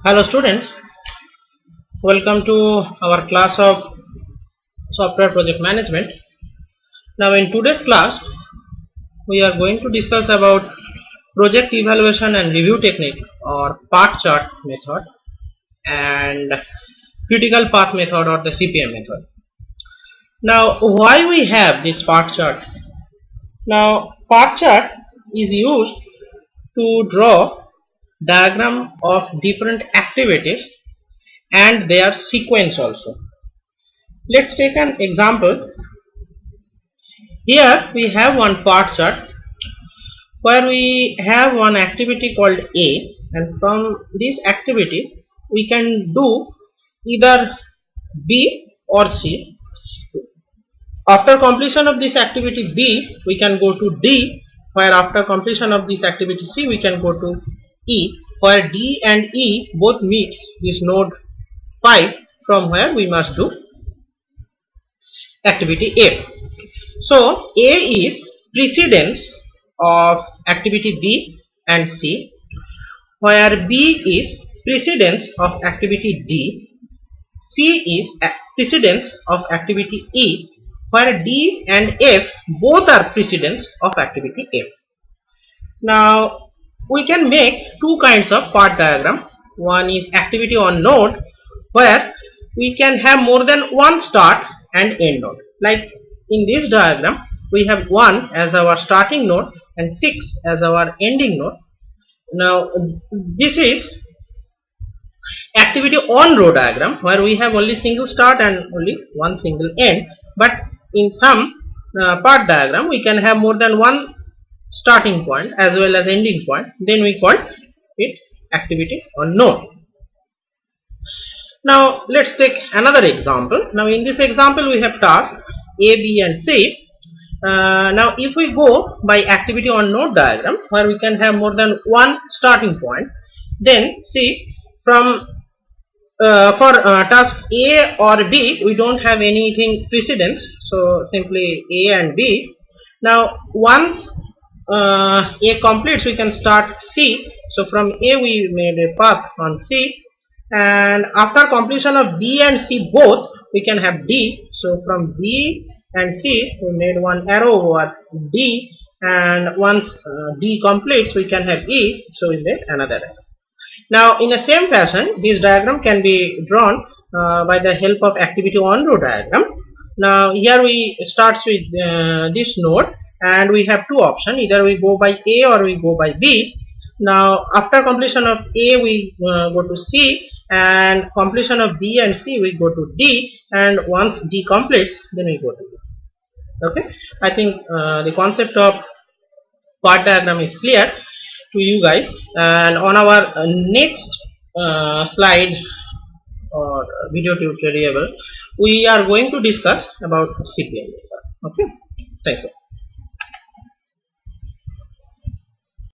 Hello students, welcome to our class of software project management. Now in today's class we are going to discuss about project evaluation and review technique or path chart method and critical path method or the CPM method. Now why we have this path chart? Now path chart is used to draw diagram of different activities and their sequence also. Let's take an example. Here we have one path chart where we have one activity called A, and from this activity we can do either B or C. After completion of this activity B, we can go to D, where after completion of this activity C, we can go to E, where D and E both meets this node 5, from where we must do activity F. So A is precedence of activity B and C, where B is precedence of activity D, C is precedence of activity E, where D and F both are precedence of activity F. Now we can make two kinds of path diagram. One is activity on node, where we can have more than one start and end node. Like in this diagram we have 1 as our starting node and 6 as our ending node. Now this is activity on row diagram, where we have only single start and only one single end, but in some path diagram we can have more than one starting point as well as ending point. Then we call it activity on node. Now let's take another example. Now in this example we have task A, B and C. Now if we go by activity on node diagram, where we can have more than one starting point, then see from for task A or B we don't have anything precedence, so simply A and B. Now once A completes, we can start C. So from A we made a path on C, and after completion of B and C both, we can have D. So from B and C we made one arrow over D, and once D completes we can have E, so we made another arrow. Now in the same fashion this diagram can be drawn by the help of activity on row diagram. Now here we start with this node, and we have two options, either we go by A or we go by B. Now after completion of A we go to C, and completion of B and C we go to D, and once D completes then we go to B. Okay, I think the concept of path diagram is clear to you guys, and on our next slide or video tutorial we are going to discuss about CPM. Okay, thank you.